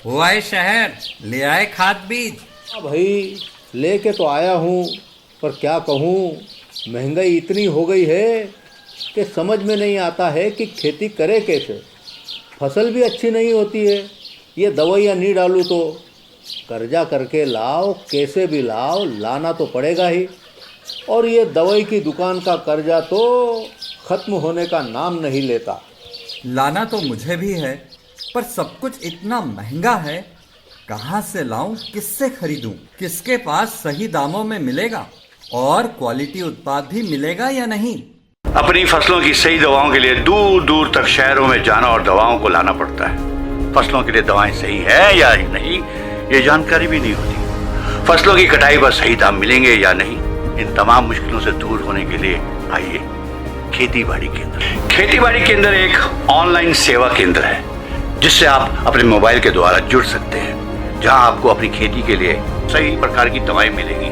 हुआ है शहर, ले आए खाद बीज। हाँ भाई, लेके तो आया हूँ, पर क्या कहूँ, महंगाई इतनी हो गई है कि समझ में नहीं आता है कि खेती करे कैसे। फसल भी अच्छी नहीं होती है, ये दवाइयाँ नहीं डालूँ तो। कर्जा करके लाओ, कैसे भी लाओ, लाना तो पड़ेगा ही। और ये दवाई की दुकान का कर्जा तो ख़त्म होने का नाम नहीं लेता। लाना तो मुझे भी है, पर सब कुछ इतना महंगा है। कहाँ से लाऊं, किससे खरीदूं, किसके पास सही दामों में मिलेगा और क्वालिटी उत्पाद भी मिलेगा या नहीं। अपनी फसलों की सही दवाओं के लिए दूर दूर तक शहरों में जाना और दवाओं को लाना पड़ता है। फसलों के लिए दवाएं सही है या नहीं, ये जानकारी भी नहीं होती। फसलों की कटाई पर सही दाम मिलेंगे या नहीं, इन तमाम मुश्किलों से दूर होने के लिए आइए खेती बाड़ी केंद्र। खेती बाड़ी केंद्र एक ऑनलाइन सेवा केंद्र है जिससे आप अपने मोबाइल के द्वारा जुड़ सकते हैं, जहां आपको अपनी खेती के लिए सही प्रकार की दवाएं मिलेंगी,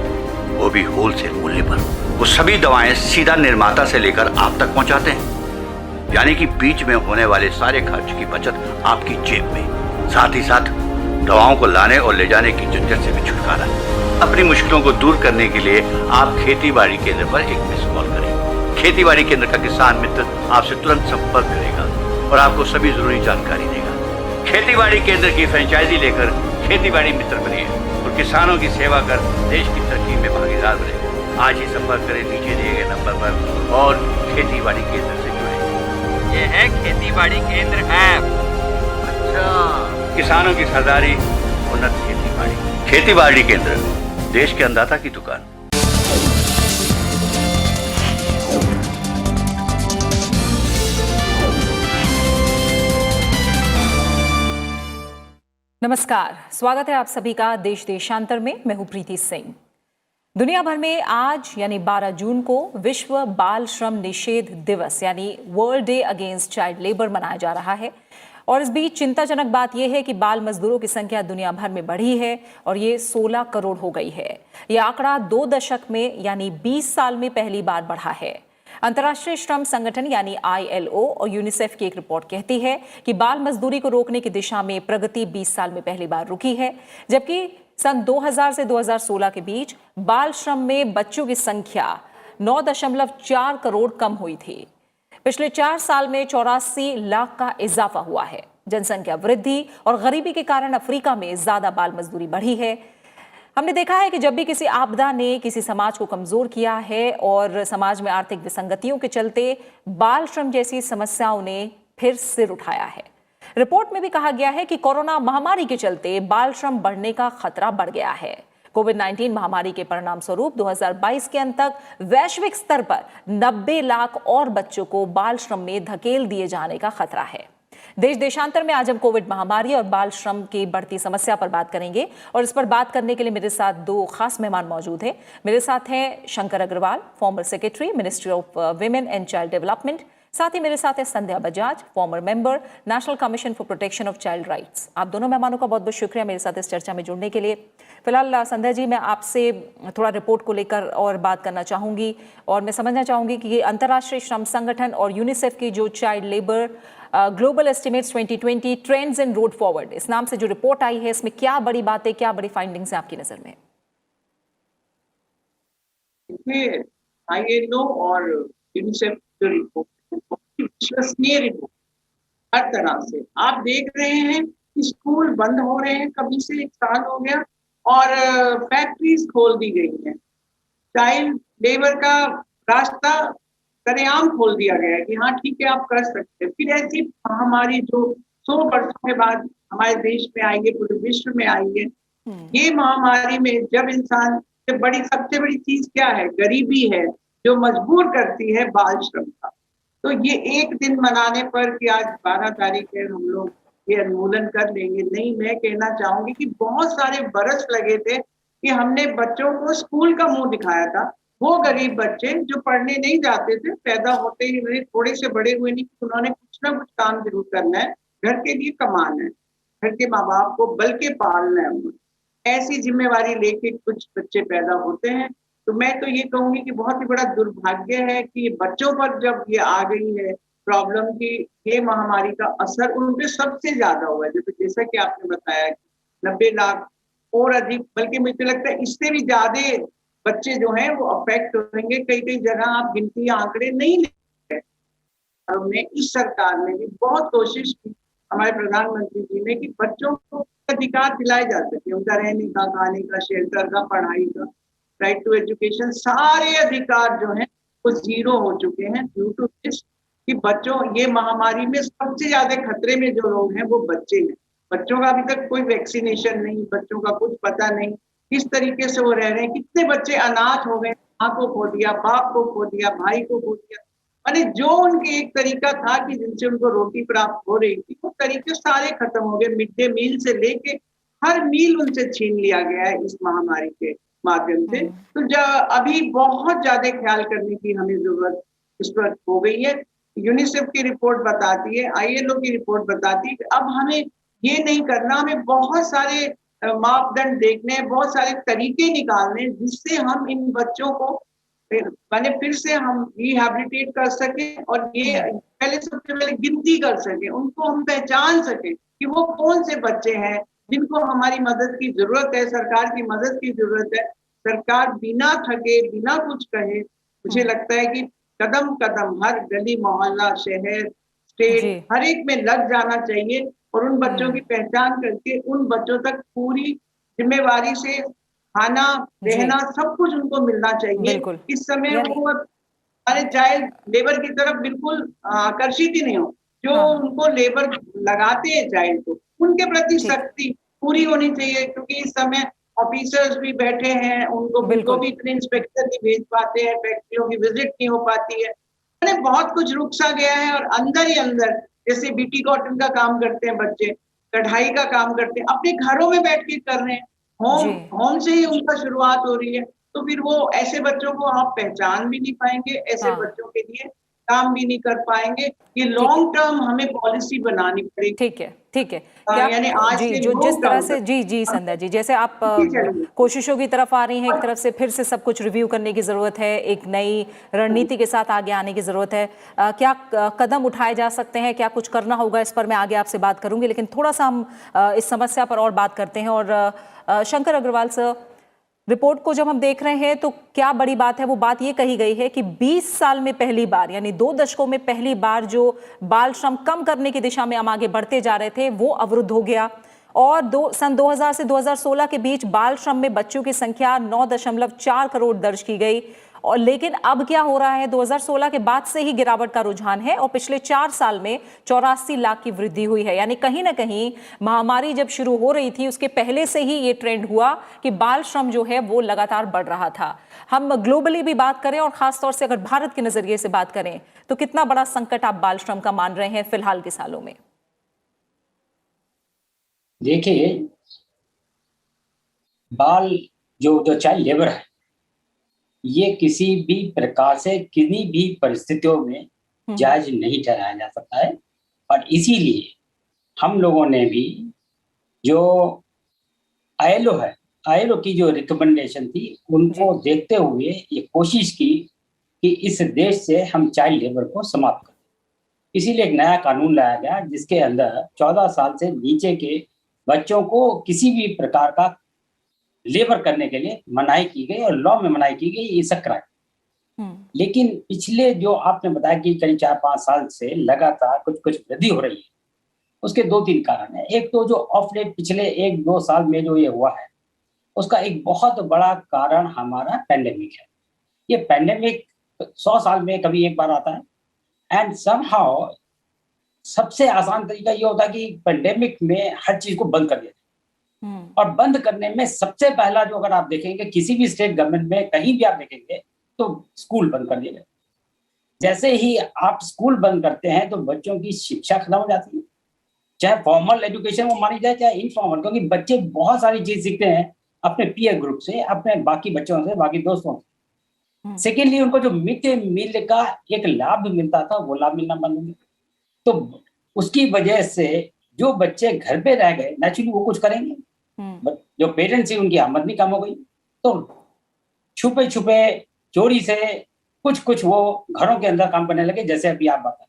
वो भी होलसेल मूल्य पर। वो सभी दवाएं सीधा निर्माता से लेकर आप तक पहुंचाते हैं, यानी कि बीच में होने वाले सारे खर्च की बचत आपकी जेब में। साथ ही साथ दवाओं को लाने और ले जाने की झंझट से भी छुटकारा। अपनी मुश्किलों को दूर करने के लिए आप खेती बाड़ी केंद्र पर एक मिस कॉल करें। खेती बाड़ी केंद्र का किसान मित्र आपसे तुरंत संपर्क करेगा और आपको सभी जरूरी जानकारी देगा। खेती बाड़ी केंद्र की फ्रेंचाइजी लेकर खेती बाड़ी मित्र बनिए और किसानों की सेवा कर देश की तरक्की में भागीदार बने। आज ही संपर्क करें नीचे दिए गए नंबर पर और खेती बाड़ी केंद्र से जुड़े। ये है खेती बाड़ी केंद्र ऐप। अच्छा, किसानों की सरदारी, उन्नत खेती बाड़ी। खेती बाड़ी केंद्र, देश के अन्नदाता की दुकान। नमस्कार, स्वागत है आप सभी का देश देशांतर में। मैं हूं प्रीति सिंह। दुनिया भर में आज यानी 12 जून को विश्व बाल श्रम निषेध दिवस यानी world day against child labour मनाया जा रहा है। और इस बीच चिंताजनक बात यह है कि बाल मजदूरों की संख्या दुनिया भर में बढ़ी है और ये 16 करोड़ हो गई है। ये आंकड़ा 2 दशक में यानी 20 साल में पहली बार बढ़ा है। अंतर्राष्ट्रीय श्रम संगठन यानी ILO और यूनिसेफ की एक रिपोर्ट कहती है कि बाल मजदूरी को रोकने की दिशा में प्रगति 20 साल में पहली बार रुकी है, जबकि सन 2000 से 2016 के बीच बाल श्रम में बच्चों की संख्या 9.4 करोड़ कम हुई थी। पिछले 4 साल में 84 लाख का इजाफा हुआ है। जनसंख्या वृद्धि और गरीबी के कारण अफ्रीका में ज्यादा बाल मजदूरी बढ़ी है। हमने देखा है कि जब भी किसी आपदा ने किसी समाज को कमजोर किया है और समाज में आर्थिक विसंगतियों के चलते बाल श्रम जैसी समस्याओं ने फिर सिर उठाया है। रिपोर्ट में भी कहा गया है कि कोरोना महामारी के चलते बाल श्रम बढ़ने का खतरा बढ़ गया है। कोविड-19 महामारी के परिणाम स्वरूप 2022 के अंत तक वैश्विक स्तर पर 90 लाख और बच्चों को बाल श्रम में धकेल दिए जाने का खतरा है। देश देशांतर में आज हम कोविड महामारी और बाल श्रम की बढ़ती समस्या पर बात करेंगे और इस पर बात करने के लिए मेरे साथ 2 खास मेहमान मौजूद हैं। मेरे साथ हैं Shankar Agarwal, former secretary ministry of women and child development. साथ ही मेरे साथ है Sandhya Bajaj, former member national commission for protection of child rights. आप दोनों मेहमानों का बहुत बहुत शुक्रिया मेरे साथ इस चर्चा में जुड़ने के लिए। फिलहाल संध्या जी, मैं आपसे थोड़ा रिपोर्ट को लेकर और बात करना चाहूंगी और मैं समझना चाहूंगी कि अंतर्राष्ट्रीय श्रम संगठन और यूनिसेफ की जो child labour global estimates 2020 trends and road forward, इस नाम से जो रिपोर्ट आई है, इसमें क्या बड़ी बातें, क्या बड़ी फाइंडिंग्स है आपकी नजर में? ILO और यूनिसेफ जो रिपोर्ट विश्वसनीय रिपोर्ट हर तरह से आप देख रहे हैं कि स्कूल बंद हो रहे हैं, कभी से 1 साल हो गया, और फैक्ट्रीज खोल दी गई हैं। चाइल्ड लेबर का रास्ता सरेआम खोल दिया गया है कि हाँ ठीक है आप कर सकते हैं। फिर ऐसी महामारी जो 100 वर्षों के बाद हमारे देश में आई है, पूरे विश्व में आई है। ये महामारी में जब इंसान से सबसे बड़ी चीज क्या है? गरीबी है, जो मजबूर करती है बाल श्रम का। तो ये एक दिन मनाने पर कि आज 12 तारीख है हम लोग ये उन्मूलन कर लेंगे, नहीं। मैं कहना चाहूंगी कि बहुत सारे बरस लगे थे कि हमने बच्चों को स्कूल का मुंह दिखाया था। वो गरीब बच्चे जो पढ़ने नहीं जाते थे, पैदा होते ही उन्हें थोड़े से बड़े हुए नहीं, उन्होंने कुछ ना कुछ काम जरूर करना है, घर के लिए कमाना है, घर के माँ बाप को बल के पालना है। ऐसी जिम्मेवारी लेके कुछ बच्चे पैदा होते हैं। तो मैं तो ये कहूंगी कि बहुत ही बड़ा दुर्भाग्य है कि बच्चों पर जब ये आ गई है प्रॉब्लम की, ये महामारी का असर उन पे सबसे ज्यादा हुआ है। जैसा कि आपने बताया कि 90 लाख और अधिक, बल्कि मुझे लगता है इससे भी ज्यादा बच्चे जो हैं वो अफेक्ट होंगे। कई कई जगह आप गिनती आंकड़े नहीं ले रहे। हमने इस सरकार ने भी बहुत कोशिश की, हमारे प्रधानमंत्री जी ने, कि बच्चों को अधिकार दिलाए जा सके, उनका रहने का, खाने का, शेल्टर का, पढ़ाई का, राइट टू एजुकेशन, सारे अधिकार जो हैं वो जीरो हो चुके हैं ड्यू टू दिस कि बच्चों, ये महामारी में सबसे ज्यादा खतरे में जो लोग हैं वो बच्चे हैं। बच्चों का अभी तक कोई वैक्सीनेशन नहीं, बच्चों का कुछ पता नहीं किस तरीके से वो रह रहे हैं। कितने बच्चे अनाथ हो गए, माँ को खो दिया, बाप को खो दिया, भाई को खो दिया। माने जो उनके एक तरीका था कि जिनसे उनको रोटी प्राप्त हो रही थी, वो तरीके सारे खत्म हो गए। मिड डे मील से लेके हर मील उनसे छीन लिया गया है इस महामारी के माध्यम से। तो अभी बहुत ज्यादा ख्याल करने की हमें जरूरत इस वक्त हो गई है। यूनिसेफ की रिपोर्ट बताती है, ILO की रिपोर्ट बताती है कि अब हमें ये नहीं करना, हमें बहुत सारे मापदंड देखने हैं, बहुत सारे तरीके निकालने हैं जिससे हम इन बच्चों को माने फिर से हम रिहैबिलिटेट कर सके और ये पहले, सबसे पहले गिनती कर सके, उनको हम पहचान सके कि वो कौन से बच्चे हैं जिनको हमारी मदद की जरूरत है, सरकार की मदद की जरूरत है। सरकार बिना थके, बिना कुछ कहे, मुझे लगता है कि कदम कदम हर गली मोहल्ला, शहर, स्टेट, हर एक में लग जाना चाहिए और उन बच्चों की पहचान करके उन बच्चों तक पूरी जिम्मेवारी से खाना, रहना, सब कुछ उनको मिलना चाहिए। इस समय वो अरे चाइल्ड लेबर की तरफ बिल्कुल आकर्षित ही नहीं हो। जो उनको लेबर लगाते हैं चाइल्ड को, उनके प्रति सख्ती पूरी होनी चाहिए, क्योंकि इस समय ऑफिसर्स भी बैठे हैं, उनको भी इतने इंस्पेक्टर नहीं भेज पाते हैं, फैक्ट्रियों की विजिट नहीं हो पाती है। मैंने बहुत कुछ रुक सा गया है और अंदर ही अंदर, जैसे बीटी कॉटन का काम करते हैं बच्चे, कढ़ाई का काम करते हैं, अपने घरों में बैठ के कर रहे हैं, होम से ही उनका शुरुआत हो रही है। तो फिर वो ऐसे बच्चों को आप पहचान भी नहीं पाएंगे, ऐसे बच्चों के लिए काम भी नहीं कर पाएंगे। ये लॉन्ग टर्म हमें पॉलिसी बनानी पड़ेगी। ठीक है। यानी आज जी, जो जिस तरह से जी संध्या जी, जैसे आप कोशिशों की तरफ आ रही हैं, एक तरफ से फिर से सब कुछ रिव्यू करने की जरूरत है, एक नई रणनीति के साथ आगे आने की जरूरत है। क्या कदम उठाए जा सकते हैं, क्या कुछ करना होगा, इस पर मैं आगे आपसे बात करूंगी, लेकिन थोड़ा सा हम इस समस्या पर और बात करते हैं। और शंकर अग्रवाल सर, रिपोर्ट को जब हम देख रहे हैं तो क्या बड़ी बात है, वो बात ये कही गई है कि 20 साल में पहली बार, यानी 2 दशकों में पहली बार जो बाल श्रम कम करने की दिशा में हम आगे बढ़ते जा रहे थे वो अवरुद्ध हो गया। और सन 2000 से 2016 के बीच बाल श्रम में बच्चों की संख्या 9.4 करोड़ दर्ज की गई। और लेकिन अब क्या हो रहा है, 2016 के बाद से ही गिरावट का रुझान है और पिछले 4 साल में 84 लाख की वृद्धि हुई है। यानी कहीं ना कहीं महामारी जब शुरू हो रही थी उसके पहले से ही ये ट्रेंड हुआ कि बाल श्रम जो है वो लगातार बढ़ रहा था। हम ग्लोबली भी बात करें और खासतौर से अगर भारत के नजरिए से बात करें तो कितना बड़ा संकट आप बाल श्रम का मान रहे हैं फिलहाल के सालों में? देखिए, बाल जो चाइल्ड लेबर है, ये किसी भी प्रकार से किसी भी परिस्थितियों में जायज नहीं ठहराया जा सकता है। और इसीलिए हम लोगों ने भी जो ILO की जो रिकमेंडेशन थी उनको देखते हुए ये कोशिश की कि इस देश से हम चाइल्ड लेबर को समाप्त करें। इसीलिए एक नया कानून लाया गया जिसके अंदर 14 साल से नीचे के बच्चों को किसी भी प्रकार का लेबर करने के लिए मनाही की गई और लॉ में मनाही की गई, ये सब क्राइम। लेकिन पिछले जो आपने बताया कि करीब 4-5 साल से लगातार कुछ वृद्धि हो रही है, उसके 2-3 कारण है। एक तो जो ऑफ लेट पिछले 1-2 साल में जो ये हुआ है, उसका एक बहुत बड़ा कारण हमारा पैंडेमिक है। ये पैंडेमिक 100 साल में कभी एक बार आता है एंड समहाउ सबसे आसान तरीका ये होता है कि पैंडेमिक में हर चीज को बंद कर दिया। और बंद करने में सबसे पहला जो, अगर आप देखेंगे किसी भी स्टेट गवर्नमेंट में कहीं भी आप देखेंगे तो स्कूल बंद कर दिए गए। जैसे ही आप स्कूल बंद करते हैं तो बच्चों की शिक्षा खत्म हो जाती है, चाहे फॉर्मल एजुकेशन वो मानी जाए चाहे इनफॉर्मल, क्योंकि बच्चे बहुत सारी चीज सीखते हैं अपने पीयर ग्रुप से, अपने बाकी बच्चों से, बाकी दोस्तों से। सेकेंडली, उनको जो मिड डे मील का एक लाभ मिलता था वो लाभ मिलना बंद हो गया। तो उसकी वजह से जो बच्चे घर पे रह गए, नेचुरली वो कुछ करेंगे, जो पेरेंट्स ही उनकी आमदनी कम हो गई, तो छुपे छुपे चोरी से कुछ वो घरों के अंदर काम करने लगे, जैसे अभी आप बता रहे।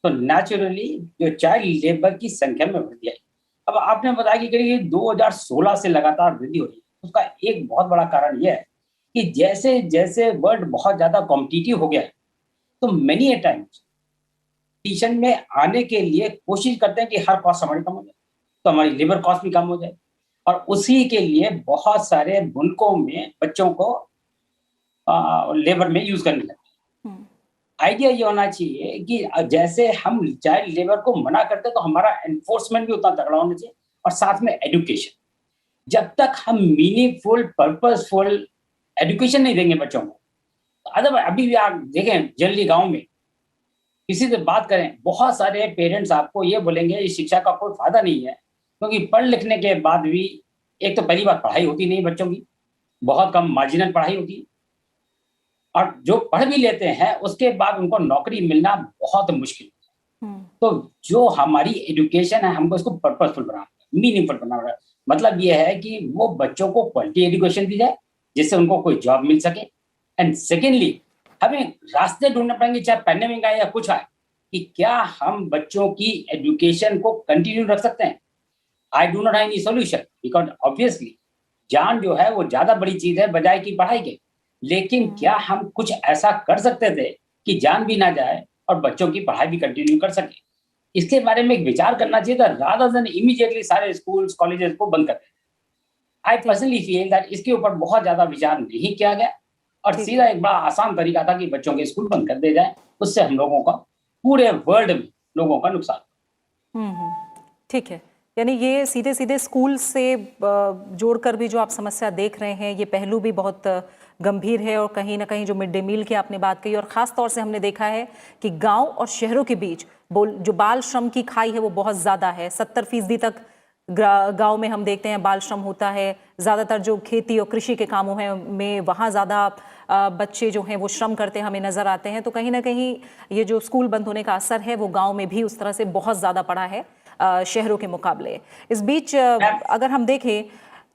तो नेचुरली जो चाइल्ड लेबर की संख्या में वृद्धि आई। अब आपने बताया कि करीब 2016 से लगातार वृद्धि हो रही है। उसका एक बहुत बड़ा कारण यह है कि जैसे जैसे वर्ल्ड बहुत ज्यादा कॉम्पिटिटिव हो गया है, तो मेनी ए टाइम्स कंपटीशन में आने के लिए कोशिश करते हैं कि हर कॉस्ट हमारी कम हो जाए, तो हमारी लेबर कॉस्ट भी कम हो जाए, और उसी के लिए बहुत सारे मुल्कों में बच्चों को लेबर में यूज करने लगे। आइडिया ये होना चाहिए कि जैसे हम चाइल्ड लेबर को मना करते हैं, तो हमारा एनफोर्समेंट भी उतना तगड़ा होना चाहिए, और साथ में एजुकेशन। जब तक हम मीनिंगफुल पर्पसफुल एजुकेशन नहीं देंगे बच्चों को, अदर अभी भी आप देखें जनरली गांव में किसी से बात करें, बहुत सारे पेरेंट्स आपको ये बोलेंगे इस शिक्षा का कोई फायदा नहीं है, क्योंकि पढ़ लिखने के बाद भी एक तो पहली बात पढ़ाई होती नहीं बच्चों की, बहुत कम मार्जिनल पढ़ाई होती है, और जो पढ़ भी लेते हैं उसके बाद उनको नौकरी मिलना बहुत मुश्किल। तो जो हमारी एजुकेशन है, हमको इसको पर्पसफुल बनाना है, मीनिंगफुल बनाना है। मतलब ये है कि वो बच्चों को क्वालिटी एजुकेशन दी जाए जिससे उनको कोई जॉब मिल सके। एंड सेकेंडली, हमें रास्ते ढूंढने पड़ेंगे, चाहे पैंडेमिक आए या कुछ आए, कि क्या हम बच्चों की एजुकेशन को कंटिन्यू रख सकते हैं। आई do not have any solution, because obviously जान जो है वो ज्यादा बड़ी चीज है बजाय की पढ़ाई के। लेकिन क्या हम कुछ ऐसा कर सकते थे कि जान भी ना जाए और बच्चों की पढ़ाई भी कंटिन्यू कर सके। इसके बारे में एक विचार करना चाहिए था, रादर देन इमीडिएटली सारे स्कूल्स कॉलेजेस को बंद कर देते। आई पर्सनली फील दैट इसके ऊपर बहुत ज्यादा विचार नहीं किया गया, और सीधा एक बड़ा आसान तरीका था कि बच्चों के स्कूल बंद कर दिए जाए। उससे हम लोगों का, पूरे वर्ल्ड में लोगों का नुकसान। ठीक है, यानी ये सीधे सीधे स्कूल से जोड़कर भी जो आप समस्या देख रहे हैं, ये पहलू भी बहुत गंभीर है। और कहीं ना कहीं जो मिड डे मील की आपने बात कही, और ख़ास तौर से हमने देखा है कि गांव और शहरों के बीच जो बाल श्रम की खाई है वो बहुत ज़्यादा है। 70% तक गांव में हम देखते हैं बाल श्रम होता है। ज़्यादातर जो खेती और कृषि के कामों में वहाँ ज़्यादा बच्चे जो हैं वो श्रम करते हमें नज़र आते हैं। तो कहीं ना कहीं ये जो स्कूल बंद होने का असर है वो गाँव में भी उस तरह से बहुत ज़्यादा पड़ा है शहरों के मुकाबले। इस बीच अगर हम देखें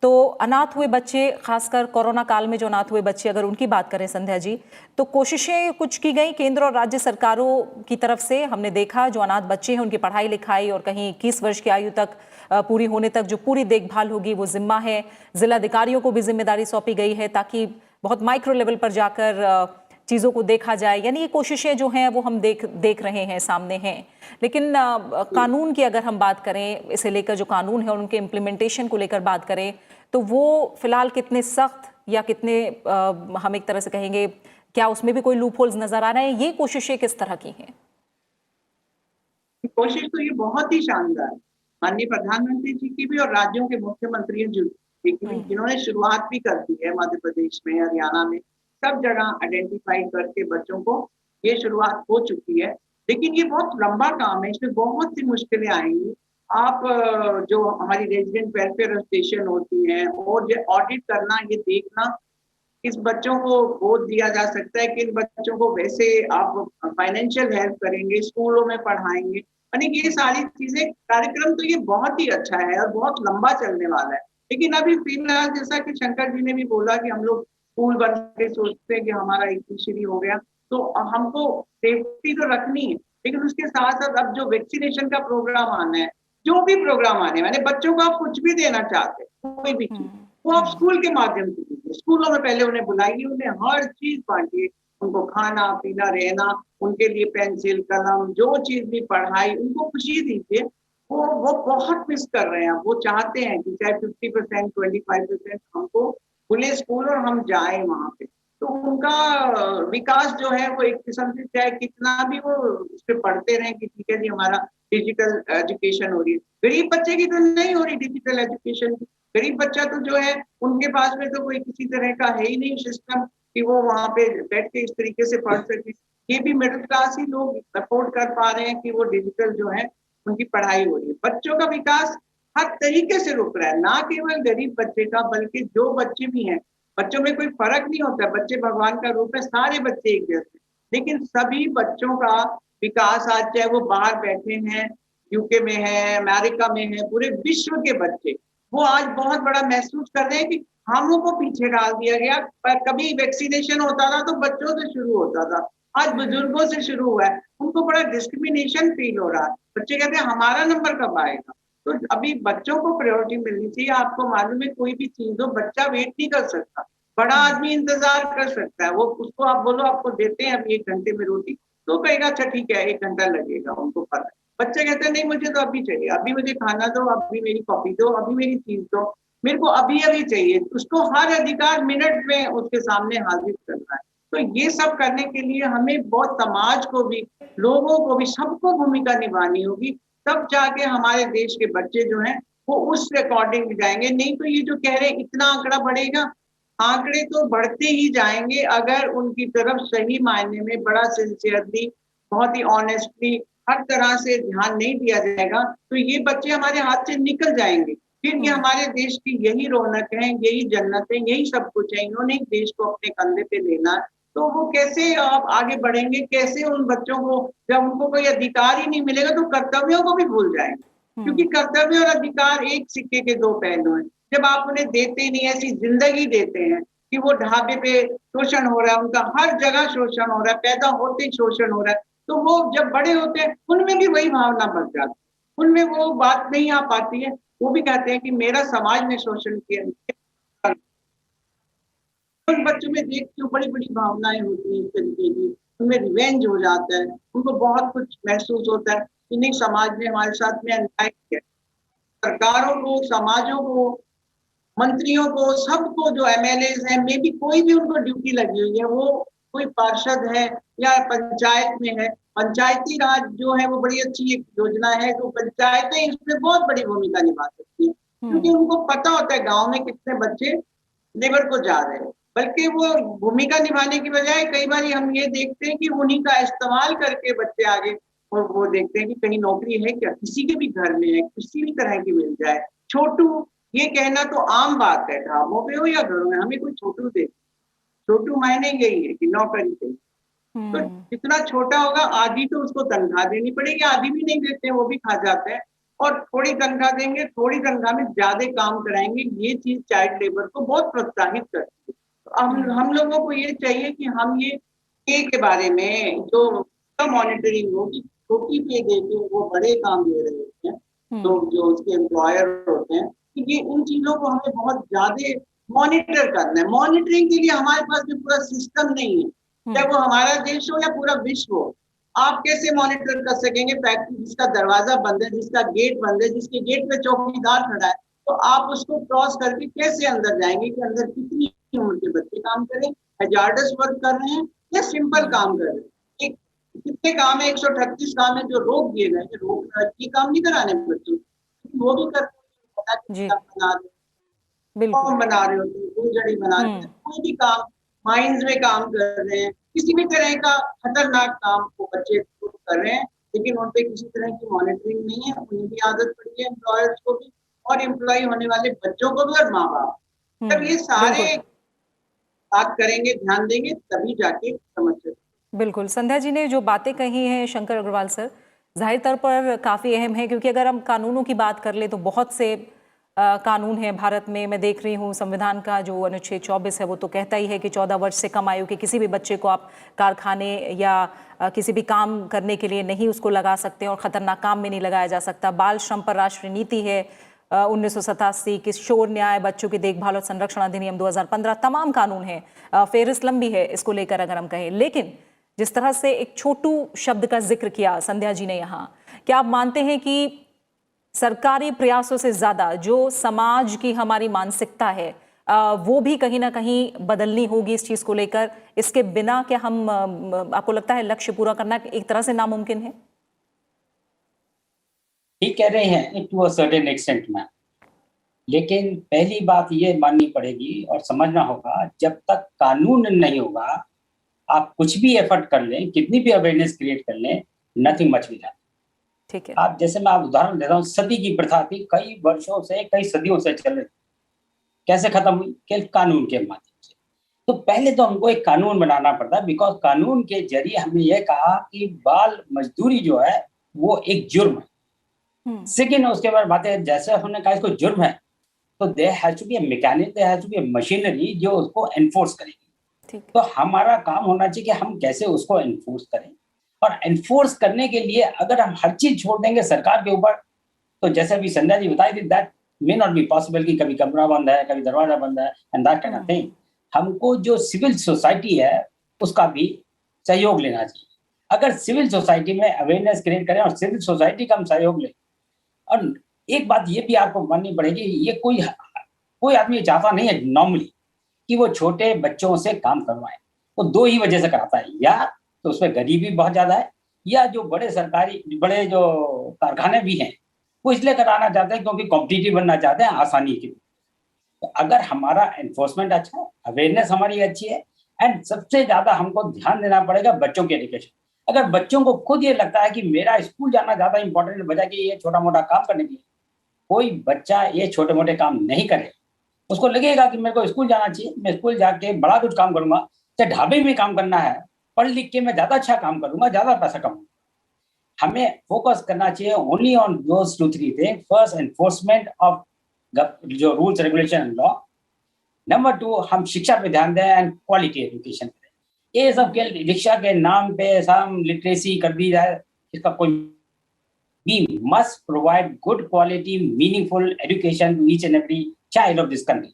तो अनाथ हुए बच्चे, खासकर कोरोना काल में जो अनाथ हुए बच्चे, अगर उनकी बात करें संध्या जी, तो कोशिशें कुछ की गई केंद्र और राज्य सरकारों की तरफ से। हमने देखा जो अनाथ बच्चे हैं उनकी पढ़ाई लिखाई और कहीं 21 वर्ष की आयु तक पूरी होने तक जो पूरी देखभाल होगी वो जिम्मा है। जिलाधिकारियों को भी जिम्मेदारी सौंपी गई है ताकि बहुत माइक्रो लेवल पर जाकर चीज़ों को देखा जाए। यानी ये कोशिशें जो हैं वो हम देख रहे हैं, सामने हैं। लेकिन कानून की अगर हम बात करें, इसे लेकर जो कानून है और उनके इम्प्लीमेंटेशन को लेकर बात करें, तो वो फिलहाल कितने सख्त या कितने हम एक तरह से कहेंगे, क्या उसमें भी कोई लूप होल्स नजर आ रहे हैं? ये कोशिशें किस तरह की हैं? कोशिश तो ये बहुत ही शानदार, माननीय प्रधानमंत्री जी की भी और राज्यों के मुख्यमंत्रियों जी की भी, जिन्होंने शुरुआत भी कर दी है। मध्य प्रदेश में, हरियाणा में, सब जगह आइडेंटिफाई करके बच्चों को ये शुरुआत हो चुकी है। लेकिन ये बहुत लंबा काम है, इसमें बहुत सी मुश्किलें आएंगी। आप जो हमारी रेजिडेंट वेलफेयर एसोसिएशन होती हैं, और ये ऑडिट करना, ये देखना किस बच्चों को बोध दिया जा सकता है, किन बच्चों को वैसे आप फाइनेंशियल हेल्प करेंगे, स्कूलों में पढ़ाएंगे, यानी ये सारी चीजें, कार्यक्रम तो ये बहुत ही अच्छा है और बहुत लंबा चलने वाला है। लेकिन अभी फिलहाल जैसा कि शंकर जी ने भी बोला कि हम लोग स्कूल बंद के सोचते हैं कि हमारा इनिशियली हो गया, तो हमको सेफ्टी तो रखनी है, लेकिन उसके साथ साथ अब जो वैक्सीनेशन का प्रोग्राम आना है, जो भी प्रोग्राम आने वाले, बच्चों को आप कुछ भी देना चाहते हैं, कोई भी चीज, वो आप स्कूल के माध्यम से दीजिए। स्कूलों में पहले उन्हें बुलाइए, उन्हें हर चीज बांटिए, उनको खाना पीना रहना, उनके लिए पेंसिल कलम, जो चीज भी, पढ़ाई, उनको खुशी दीजिए। वो बहुत मिस कर रहे हैं। वो चाहते हैं कि चाहे 50%, 25% हमको खुले स्कूल और हम जाए वहां पे, तो उनका विकास जो है वो एक किस्म से, चाहे कितना भी वो उस पर पढ़ते रहे कि ठीक है जी हमारा डिजिटल एजुकेशन हो रही है। गरीब बच्चे की तो नहीं हो रही डिजिटल एजुकेशन की। गरीब बच्चा तो जो है, उनके पास में तो कोई किसी तरह का है ही नहीं सिस्टम कि वो वहां पे बैठ के इस तरीके से पढ़ सके। ये भी मिडिल क्लास ही लोग अफोर्ड कर पा रहे हैं कि वो डिजिटल जो है उनकी पढ़ाई हो रही है। बच्चों का विकास हर तरीके से रुक रहा है, ना केवल गरीब बच्चे का, बल्कि जो बच्चे भी हैं, बच्चों में कोई फर्क नहीं होता। बच्चे भगवान का रूप है, सारे बच्चे एक जैसे, लेकिन सभी बच्चों का विकास आज, चाहे वो बाहर बैठे हैं, यूके में है, अमेरिका में है, पूरे विश्व के बच्चे, वो आज बहुत बड़ा महसूस कर रहे हैं कि हम लोग को पीछे डाल दिया गया। पर कभी वैक्सीनेशन होता था तो बच्चों से शुरू होता था, आज बुजुर्गों से शुरू हुआ है, उनको बड़ा डिस्क्रिमिनेशन फील हो रहा है। बच्चे कहते हैं हमारा नंबर कब आएगा। तो अभी बच्चों को प्रायोरिटी मिलनी चाहिए। आपको मालूम है कोई भी चीज हो, बच्चा वेट नहीं कर सकता, बड़ा आदमी इंतजार कर सकता है। वो उसको आप बोलो आपको देते हैं अभी 1 घंटे में रोटी, तो कहेगा अच्छा ठीक है 1 घंटा लगेगा, उनको पता है। बच्चे कहते हैं नहीं मुझे तो अभी चाहिए, अभी मुझे खाना दो, अभी मेरी कॉपी दो, अभी मेरी चीज दो, मेरे को अभी अभी चाहिए। उसको हर अधिकार मिनट में उसके सामने हाजिर करना है। तो ये सब करने के लिए हमें बहुत समाज को भी, लोगों को भी, सबको भूमिका निभानी होगी। तब जाके हमारे देश के बच्चे जो हैं वो उस अकॉर्डिंग जाएंगे। नहीं तो ये जो कह रहे हैं इतना आंकड़ा बढ़ेगा, आंकड़े तो बढ़ते ही जाएंगे अगर उनकी तरफ सही मायने में बड़ा सिंसियरली, बहुत ही ऑनेस्टली, हर तरह से ध्यान नहीं दिया जाएगा। तो ये बच्चे हमारे हाथ से निकल जाएंगे। फिर ये हमारे देश की यही रौनक है, यही जन्नत है, यही सब कुछ है। इन्होंने देश को अपने कंधे पे लेना है, तो वो कैसे आप आगे बढ़ेंगे, कैसे उन बच्चों को, जब उनको कोई अधिकार ही नहीं मिलेगा तो कर्तव्यों को भी भूल जाएंगे। क्योंकि कर्तव्य और अधिकार एक सिक्के के 2 पहलू हैं। जब आप उन्हें देते नहीं, ऐसी जिंदगी देते हैं कि वो ढाबे पे शोषण हो रहा है, उनका हर जगह शोषण हो रहा है, पैदा होते ही शोषण हो रहा है, तो वो जब बड़े होते हैं उनमें भी वही भावना बढ़ जाती है, उनमें वो बात नहीं आ पाती है। वो भी कहते हैं कि मेरा समाज ने शोषण किया। उन बच्चों में देख के बड़ी बड़ी भावनाएं होती हैं इस तरीके की, उनमें रिवेंज हो जाता है, उनको बहुत कुछ महसूस होता है कि नहीं समाज ने हमारे साथ में अन्याय किया। सरकारों को, समाजों को, मंत्रियों को, सबको, जो एमएलए हैं, मे भी कोई भी उनको ड्यूटी लगी हुई है, वो कोई पार्षद है या पंचायत में है, पंचायती राज जो है वो बड़ी अच्छी एक योजना है, तो पंचायतें इसमें बहुत बड़ी भूमिका निभा सकती है। क्योंकि उनको पता होता है गांव में कितने बच्चे लेबर को जा रहे हैं। बल्कि वो भूमिका निभाने की बजाय कई बार हम ये देखते हैं कि उन्हीं का इस्तेमाल करके बच्चे आगे, और वो देखते हैं कि कहीं नौकरी है क्या, किसी के भी घर में है, किसी भी तरह की मिल जाए। छोटू ये कहना तो आम बात है, ढाबों पे हो या घरों में, हमें कोई छोटू दे, छोटू मायने यही है कि नौकरी चाहिए। तो जितना छोटा होगा आधी तो उसको तनख्वाह देनी पड़ेगी, आधी भी नहीं देते हैं, वो भी खा जाते हैं। और थोड़ी तनख्वाह देंगे, थोड़ी तनख्वाह में ज्यादा काम कराएंगे, ये चीज चाइल्ड लेबर को बहुत प्रोत्साहित करती है। तो हम लोगों को ये चाहिए कि हम ये पे के बारे में जो मॉनिटरिंग होगी, छोटी पे दे के वो बड़े काम दे रहे होते हैं, तो जो उसके एम्प्लॉयर होते हैं, कि ये इन चीजों को हमें बहुत ज्यादा मॉनिटर करना है। मॉनिटरिंग के लिए हमारे पास भी पूरा सिस्टम नहीं है, चाहे वो हमारा देश हो या पूरा विश्व हो। आप कैसे मॉनिटर कर सकेंगे फैक्ट्री जिसका दरवाजा बंद है, जिसका गेट बंद है, जिसके गेट पे चौकीदार खड़ा है, तो आप उसको क्रॉस करके कैसे अंदर जाएंगे कि अंदर कितनी उम्र के बच्चे काम करें, हैजार्डस वर्क कर रहे हैं या सिंपल काम कर रहे हैं। एक कितने काम है, 138 काम है जो रोक दिए गए हैं, रोक ये काम नहीं कराने बच्चों, वो भी करते बना रहे, फॉर्म बना रहे होते हैं, फूलझड़ी बना रहे हैं, कोई भी काम, माइंस में काम कर रहे हैं, किसी भी तरह का खतरनाक काम वो बच्चे कर रहे हैं, लेकिन उन पे किसी तरह की मॉनिटरिंग नहीं है। उन्हें भी आदत पड़ी है, एम्प्लॉयर्स को भी और एम्प्लॉय होने वाले बच्चों को भी और माँ बाप। जब ये सारे बात करेंगे, ध्यान देंगे, तभी जाके समझ सकते। बिल्कुल, संध्या जी ने जो बातें कही हैं शंकर अग्रवाल सर, जाहिर तौर पर काफ़ी अहम है, क्योंकि अगर हम कानूनों की बात कर ले तो बहुत से कानून है भारत में। मैं देख रही हूँ संविधान का जो अनुच्छेद 24 है वो तो कहता ही है कि 14 वर्ष से कम आयु के किसी भी बच्चे को आप कारखाने या किसी भी काम करने के लिए नहीं उसको लगा सकते और ख़तरनाक काम में नहीं लगाया जा सकता। बाल श्रम पर राष्ट्रीय नीति है 1987, किशोर न्याय, बच्चों की देखभाल और संरक्षण अधिनियम 2015, तमाम कानून हैं, फेहरिस्त लंबी है इसको लेकर अगर हम कहें। लेकिन जिस तरह से एक छोटू शब्द का जिक्र किया संध्या जी ने यहाँ, क्या आप मानते हैं कि सरकारी प्रयासों से ज्यादा जो समाज की हमारी मानसिकता है वो भी कहीं ना कहीं बदलनी होगी इस चीज को लेकर? इसके बिना क्या हम, आपको लगता है लक्ष्य पूरा करना एक तरह से नामुमकिन है? ठीक कह रहे हैं टू अ सर्टेन एक्सटेंट में, लेकिन पहली बात ये माननी पड़ेगी और समझना होगा, जब तक कानून नहीं होगा आप कुछ भी एफर्ट कर लें, कितनी भी अवेयरनेस क्रिएट कर लें, नथिंग मच विल हैपन। ठीक है, आप जैसे मैं आप उदाहरण देता हूँ, सती की प्रथा थी, कई वर्षों से, कई सदियों से चल रही, कैसे खत्म हुई? केवल कानून के माध्यम से। तो पहले तो हमको एक कानून बनाना पड़ता है, बिकॉज कानून के जरिए हमने ये कहा कि बाल मजदूरी जो है वो एक जुर्म है। सेकेंड, उसके बाद बातें जैसे हमने कहा इसको जुर्म है, तो there has to be a mechanism, there has to be a machinery जो उसको एनफोर्स करेगी। ठीक। तो हमारा काम होना चाहिए कि हम कैसे उसको एनफोर्स करें, और एनफोर्स करने के लिए अगर हम हर चीज छोड़ देंगे सरकार के ऊपर, तो जैसे अभी संध्या जी बताई थी, that may not be possible कि कभी कमरा बंद है, कभी दरवाजा बंद है, and that kind of thing. हमको जो सिविल सोसाइटी है उसका भी सहयोग लेना चाहिए। अगर सिविल सोसाइटी में अवेयरनेस क्रिएट करें और सिविल सोसाइटी का हम सहयोग लें, और एक बात ये भी आपको माननी पड़ेगी, ये कोई आदमी चाहता नहीं है नॉर्मली कि वो छोटे बच्चों से काम करवाए। वो दो ही वजह से कराता है, या तो उसमें गरीबी बहुत ज्यादा है, या जो बड़े जो कारखाने भी हैं वो इसलिए कराना चाहते हैं क्योंकि कॉम्पिटिटिव बनना चाहते हैं आसानी के लिए। तो अगर हमारा एनफोर्समेंट अच्छा है, अवेयरनेस हमारी अच्छी है, एंड सबसे ज्यादा हमको ध्यान देना पड़ेगा बच्चों के एजुकेशन। अगर बच्चों को खुद ये लगता है कि मेरा स्कूल जाना ज्यादा इंपॉर्टेंट है बजाय कि ये छोटा मोटा काम करने के लिए, कोई बच्चा ये छोटे मोटे काम नहीं करे। उसको लगेगा कि मेरे को स्कूल जाना चाहिए, मैं स्कूल जाके बड़ा कुछ काम करूंगा, चाहे ढाबे में काम करना है, पढ़ लिख के मैं ज्यादा अच्छा काम करूंगा, ज्यादा पैसा कमाऊंगा। हमें फोकस करना चाहिए only on those 2-3 thing. First, enforcement of जो rules regulation and law. Number 2, हम शिक्षा पे ध्यान दें एंड क्वालिटी एजुकेशन करें। ये सब के शिक्षा के नाम पे सब लिटरेसी कर दी जाए, इसका कोई we must provide good quality meaningful education to each and every child of this country,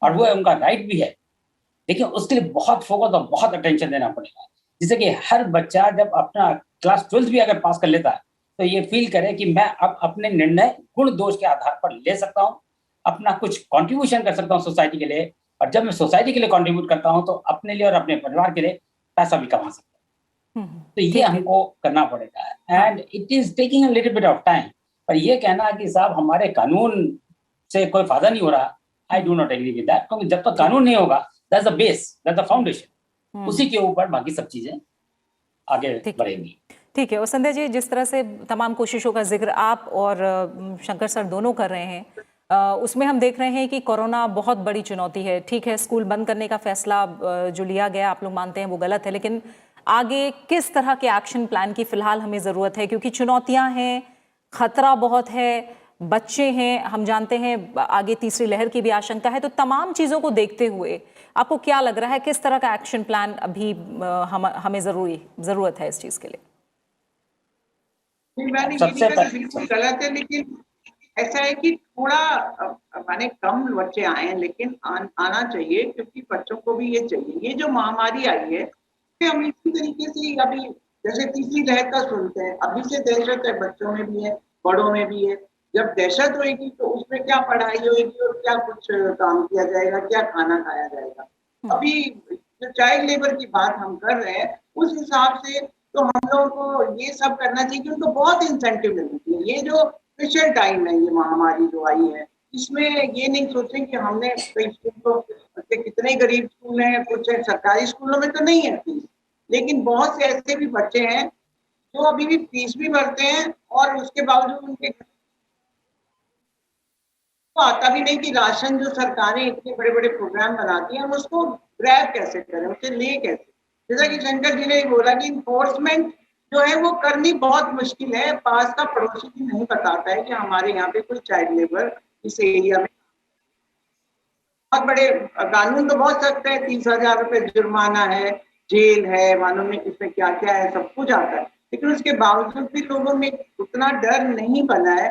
और वो उनका राइट भी है। देखिए उसके लिए बहुत फोकस और बहुत अटेंशन देना पड़ेगा, जिससे कि हर बच्चा जब अपना क्लास 12th भी अगर पास कर लेता है तो ये फील करे कि मैं अब अपने निर्णय गुण दोष के आधार पर ले सकता हूँ, अपना कुछ कंट्रीब्यूशन कर सकता हूँ सोसाइटी के लिए, और जब मैं सोसाइटी के लिए कंट्रीब्यूट करता हूँ तो अपने लिए और अपने परिवार के लिए पैसा भी कमा सकता हूँ। तो ये हमको करना पड़ेगा, and it is taking a little bit of time. पर ये कहना कि साहब हमारे कानून से कोई फायदा नहीं हो रहा, I do not agree with that, क्योंकि जब तक कानून नहीं होगा, that's the base, that's the foundation, उसी के ऊपर बाकी सब चीजें आगे बढ़ेंगी। ठीक है। और संध्या जी, जिस तरह से तमाम कोशिशों का जिक्र आप और शंकर सर दोनों कर रहे हैं, उसमें हम देख रहे हैं कि कोरोना बहुत बड़ी चुनौती है। ठीक है, स्कूल बंद करने का फैसला जो लिया गया आप लोग मानते हैं वो गलत है, लेकिन आगे किस तरह के एक्शन प्लान की फिलहाल हमें ज़रूरत है, क्योंकि चुनौतियां हैं, खतरा बहुत है, बच्चे हैं, हम जानते हैं आगे तीसरी लहर की भी आशंका है। तो तमाम चीज़ों को देखते हुए आपको क्या लग रहा है, किस तरह का एक्शन प्लान अभी हमें ज़रूरत है इस चीज़ के लिए? सबसे बिल्कुल गलत है, लेकिन ऐसा है कि थोड़ा माने कम बच्चे आए हैं, लेकिन आना चाहिए, क्योंकि बच्चों को भी ये चाहिए। ये जो महामारी आई है हम इसी तरीके से अभी जैसे तीसरी लहर का सुनते हैं, अभी से दहशत है, बच्चों में भी है, बड़ों में भी है। जब दहशत होगी तो उसमें क्या पढ़ाई होगी और क्या कुछ काम किया जाएगा, क्या खाना खाया जाएगा। अभी जो चाइल्ड लेबर की बात हम कर रहे हैं, उस हिसाब से तो हम लोगों को ये सब करना चाहिए कि उनको बहुत इंसेंटिव मिलना चाहिए। ये जो स्पेशल टाइम है, ये महामारी जो आई है, इसमें ये नहीं सोचें कि हमने कई स्कूलों के कितने गरीब स्कूल हैं, कुछ सरकारी स्कूलों में तो नहीं है फीस, लेकिन बहुत से ऐसे भी बच्चे हैं जो अभी भी फीस भी भरते हैं और उसके बावजूद उनके तो आता भी नहीं कि राशन जो सरकारें इतने बड़े बड़े प्रोग्राम बनाती हैं, हम उसको ग्रैब कैसे करें, उसे ले कैसे। जैसा कि शंकर जी ने बोला कि इन्फोर्समेंट जो है वो करनी बहुत मुश्किल है। पास का पड़ोसी भी नहीं बताता है कि हमारे यहाँ पे कोई चाइल्ड लेबर इस एरिया में। बहुत बड़े कानून तो बहुत सख्त है, 30,000 रुपए जुर्माना है, जेल है, मालूम नहीं इसमें क्या क्या है, सब कुछ आता है, लेकिन उसके बावजूद भी लोगों में उतना डर नहीं बना है।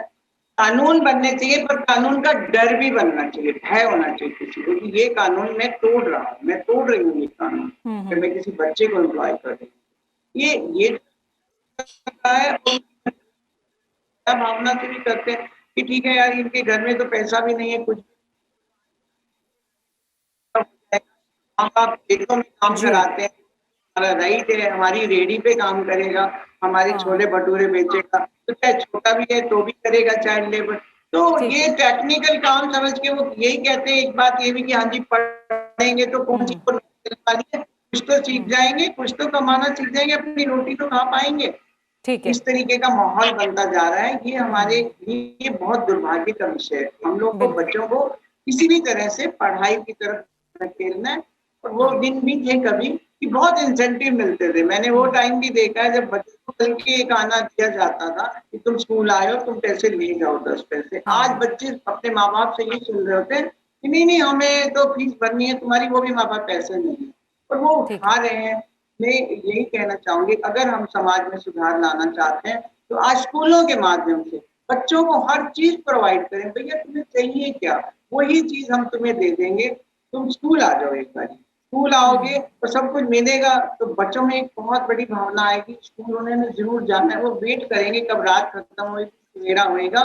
कानून बनने चाहिए, पर कानून का डर भी बनना चाहिए, भय होना चाहिए किसी को कि ये कानून मैं तोड़ रहा हूँ, मैं तोड़ रही हूँ ये कानून, कि मैं किसी बच्चे को एम्प्लॉय कर रही हूँ। ये है, भावना से भी करते हैं कि ठीक है यार, इनके घर में तो पैसा भी नहीं है, कुछ माँ बाप खेतों में काम कराते हैं, हमारा राइट है, हमारी रेडी पे काम करेगा, हमारे छोले भटूरे बेचेगा, तो चाहे छोटा भी है तो भी करेगा चाइल्ड लेबर। तो ये टेक्निकल काम समझ के वो यही कहते हैं। एक बात ये भी कि हाँ जी पढ़ेंगे तो कौन सी वाली है, कुछ तो सीख जाएंगे, कुछ तो कमाना सीख जाएंगे, अपनी रोटी तो खा पाएंगे। इस तरीके का माहौल बनता जा रहा है। ये हमारे लिए बहुत दुर्भाग्य का विषय है। हम लोग को बच्चों को किसी भी तरह से पढ़ाई की तरफ धकेलना है। और वो दिन भी थे कभी कि बहुत इंसेंटिव मिलते थे। मैंने वो टाइम भी देखा है जब बच्चों को कल के एक आना दिया जाता था कि तुम स्कूल आए हो, तुम पैसे ले जाओ 10 पैसे। आज बच्चे अपने माँ बाप से ये सुन रहे होते हैं कि नहीं हमें तो फीस भरनी है तुम्हारी, वो भी माँ बाप पैसे नहीं है। और वो ठीक उठा रहे हैं। मैं यही कहना चाहूंगी, अगर हम समाज में सुधार लाना चाहते हैं तो आज स्कूलों के माध्यम से बच्चों को हर चीज प्रोवाइड करें। भैया तुम्हें चाहिए क्या, वही चीज हम तुम्हें दे देंगे, तुम स्कूल आ जाओ। एक बार स्कूल आओगे तो सब कुछ मिलेगा, तो बच्चों में एक बहुत बड़ी भावना आएगी, स्कूल उन्होंने जरूर जाना है। वो वेट करेंगे कब रात खत्म होगी, सवेरा होएगा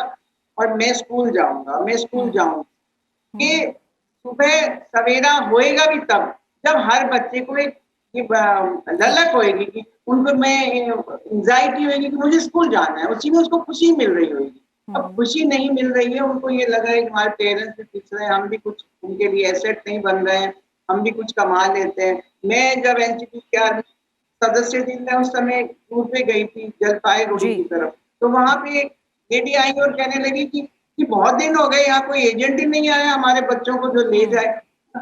और मैं स्कूल जाऊंगा, मैं स्कूल जाऊंगा। ये सुबह सवेरा होएगा भी तब जब हर बच्चे को एक ललक होएगी कि उनको में एंजाइटी होगी कि मुझे स्कूल जाना है, उसी में उसको खुशी मिल रही होगी। अब खुशी नहीं मिल रही है, उनको ये लग रहा है कि हमारे पेरेंट्स भी पीछे रहे हैं, हम भी कुछ उनके लिए एसेट नहीं बन रहे हैं, हम भी कुछ कमा लेते हैं। मैं जब एनसीपी के सदस्य थी, मैं उस समय टूर पे गई थी जलपाईगुड़ी की तरफ, तो वहां पे एक लेडी आई और कहने लगी कि बहुत दिन हो गए यहाँ कोई एजेंट ही नहीं आया हमारे बच्चों को जो ले जाए।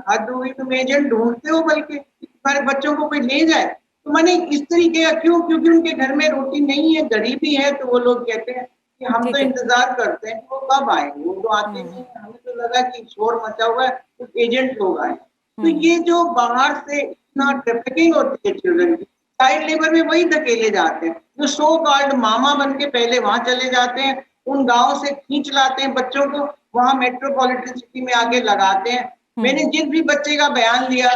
हद हुई, तुम एजेंट ढूंढते हो बल्कि हमारे बच्चों को कोई ले जाए। तो मैंने इस तरीके का क्यों, क्योंकि उनके घर में रोटी नहीं है, गरीबी है, तो वो लोग कहते हैं कि हम तो इंतजार करते हैं वो कब आएंगे, वो तो आते नहीं। हमें तो लगा कि शोर मचा हुआ है, कुछ एजेंट लोग आए। तो ये जो बाहर से इतना ट्रैफिकिंग होती है चिल्ड्रन की, चाइल्ड लेबर में वही धकेले जाते हैं, जो सो कॉल्ड मामा बन के पहले वहां चले जाते हैं, उन गाँव से खींच लाते हैं बच्चों को, वहां मेट्रोपॉलिटन सिटी में आके लगाते हैं। मैंने जिस भी बच्चे का बयान लिया,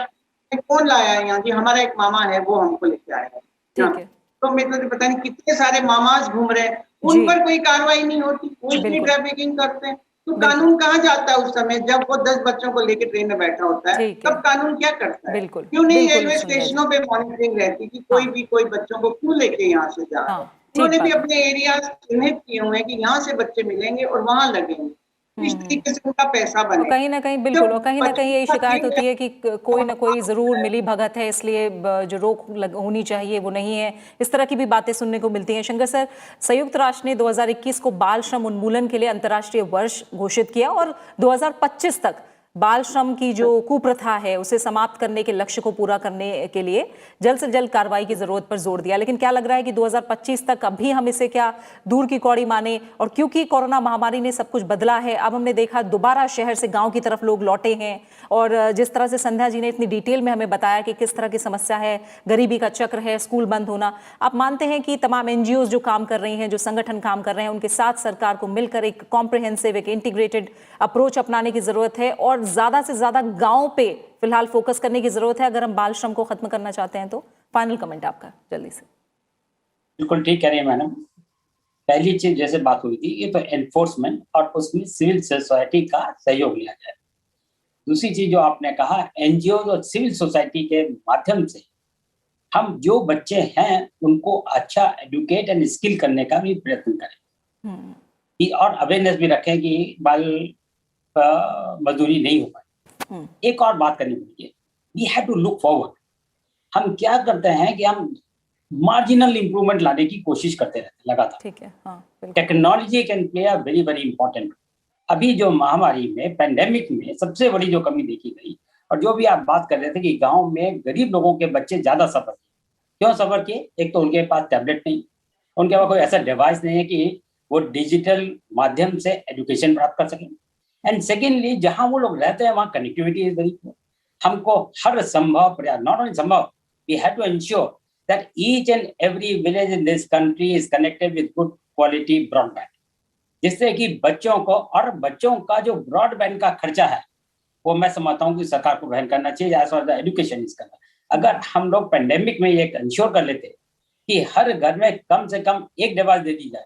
कौन लाया है यहाँ जी, हमारा एक मामा है वो हमको लेके आया है। तो मैं तो पता नहीं कितने सारे मामाज घूम रहे हैं, उन पर कोई कार्रवाई नहीं होती, कोई भी ट्रैफिकिंग करते हैं। तो कानून कहाँ जाता है उस समय जब वो 10 बच्चों को लेकर ट्रेन में बैठा होता है, तब कानून क्या करता है? क्यों नहीं रेलवे स्टेशनों पे मॉनिटरिंग रहती कि कोई बच्चों को क्यों लेके यहाँ से जा रहा है? उन्होंने भी अपने एरिया चिन्हित किए हुए हैं कि यहाँ से बच्चे मिलेंगे और वहां लगेंगे, इस तरीके से उनका पैसा बने। कहीं ना कहीं बिल्कुल, और कहीं ना कहीं यही शिकायत होती है कि कोई ना कोई जरूर मिली भगत है, इसलिए जो रोक होनी चाहिए वो नहीं है। इस तरह की भी बातें सुनने को मिलती हैं। शंकर सर, संयुक्त राष्ट्र ने 2021 को बाल श्रम उन्मूलन के लिए अंतर्राष्ट्रीय वर्ष घोषित किया और 2025 तक बाल श्रम की जो कुप्रथा है उसे समाप्त करने के लक्ष्य को पूरा करने के लिए जल्द से जल्द कार्रवाई की जरूरत पर जोर दिया। लेकिन क्या लग रहा है कि 2025 तक अभी हम इसे क्या दूर की कौड़ी माने? और क्योंकि कोरोना महामारी ने सब कुछ बदला है, अब हमने देखा दोबारा शहर से गांव की तरफ लोग लौटे हैं, और जिस तरह से संध्या जी ने इतनी डिटेल में हमें बताया कि किस तरह की समस्या है, गरीबी का चक्र है, स्कूल बंद होना, आप मानते हैं कि तमाम एनजीओ जो काम कर रही हैं, जो संगठन काम कर रहे हैं, उनके साथ सरकार को मिलकर एक कॉम्प्रिहेंसिव, एक इंटीग्रेटेड अप्रोच अपनाने की जरूरत है और ज्यादा से ज्यादा गांव पे फिलहाल फोकस करने की जरूरत है अगर हम बाल श्रम को खत्म करना चाहते हैं? तो फाइनल कमेंट आपका जल्दी से। बिल्कुल ठीक कह रही है मैडम। पहली चीज जैसे बात हुई थी, ये तो एनफोर्समेंट और उसमें सिविल सोसाइटी का सहयोग लिया जाए। दूसरी चीज जो आपने कहा, एनजीओ और सिविल सोसाइटी के माध्यम से हम जो बच्चे हैं उनको अच्छा एडुकेट एंड स्किल करने का भी प्रयत्न करें और अवेयरनेस भी रखें कि बाल मजदूरी नहीं हो पाए। एक और बात करनी पड़ेगी, we have to look forward. हम क्या करते हैं कि हम मार्जिनल इंप्रूवमेंट लाने की कोशिश करते रहते लगातार। ठीक है, हाँ, technology can play a very very important. अभी जो महामारी में, पैंडेमिक में सबसे बड़ी जो कमी देखी गई, और जो भी आप बात कर रहे थे कि गांव में गरीब लोगों के बच्चे ज्यादा सफर किए। क्यों सफर किए? एक तो उनके पास टैबलेट नहीं, उनके पास कोई ऐसा डिवाइस नहीं है कि वो डिजिटल माध्यम से एजुकेशन प्राप्त कर सकें। एंड सेकेंडली, जहां वो लोग रहते हैं वहां कनेक्टिविटी इज वेरी पोर। हमको हर संभव प्रयास, नॉट ओनली संभव, we have to ensure that each and every village in this country is connected with good quality broadband, जिससे कि बच्चों को, और बच्चों का जो ब्रॉडबैंड का खर्चा है वो मैं समझता हूँ कि सरकार को वहन करना चाहिए as far the education is concerned. अगर हम लोग पेंडेमिक में ये इंश्योर कर लेते कि हर घर में कम से कम एक डिवाइस दे दी जाए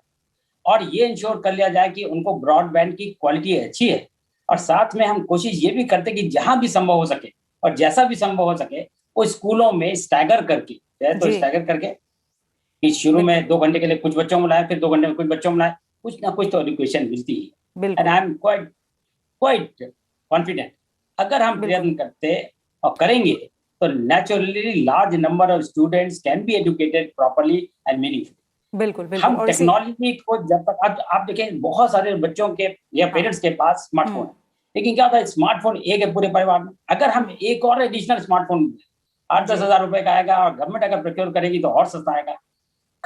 और ये इंश्योर कर लिया जाए कि उनको ब्रॉडबैंड की क्वालिटी अच्छी है, और साथ में हम कोशिश ये भी करते कि जहां भी संभव हो सके और जैसा भी संभव हो सके वो स्कूलों में स्टैगर करके, तो स्टैगर करके कि शुरू में 2 घंटे के लिए कुछ बच्चों को लाए, फिर 2 घंटे में कुछ बच्चों को लाए, कुछ ना कुछ तो एजुकेशन मिलती है। And I am quite confident अगर हम प्रयत्न करते और करेंगे तो naturally large number of students can be educated properly and meaningful. बिल्कुल। हम टेक्नोलॉजी को जब तक, आप देखें बहुत सारे बच्चों के या पेरेंट्स के पास स्मार्टफोन है, लेकिन क्या होता है, स्मार्टफोन एक है पूरे परिवार में। अगर हम एक और एडिशनल स्मार्टफोन 8-10 हज़ार रुपए का आएगा और गवर्नमेंट अगर प्रोक्योर करेगी तो और सस्ता आएगा।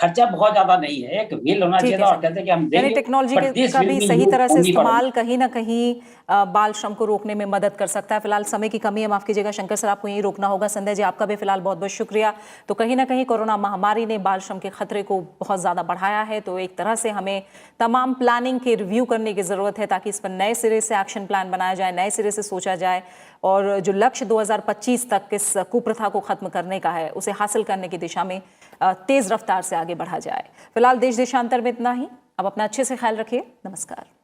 खर्चा बहुत ज्यादा नहीं है, एक बिल होना चाहिए था और कहते हैं कि हम यानी देंगे, टेक्नोलॉजी but this का will भी be सही used तरह से only for- इस्तेमाल कहीं ना कहीं बाल श्रम को रोकने में मदद कर सकता है। फिलहाल समय की कमी है, माफ कीजिएगा शंकर सर, आपको यहीं रोकना होगा। संध्या जी, आपका भी फिलहाल बहुत बहुत शुक्रिया। तो कहीं ना कहीं कोरोना महामारी ने बाल श्रम के खतरे को बहुत ज्यादा बढ़ाया है, तो एक तरह से हमें तमाम प्लानिंग की रिव्यू करने की जरूरत है ताकि इस पर नए सिरे से एक्शन प्लान बनाया जाए, नए सिरे से सोचा जाए और जो लक्ष्य 2025 तक इस कुप्रथा को खत्म करने का है उसे हासिल करने की दिशा में तेज रफ्तार से आगे बढ़ा जाए। फिलहाल देश देशांतर में इतना ही। अब अपना अच्छे से ख्याल रखिए। नमस्कार।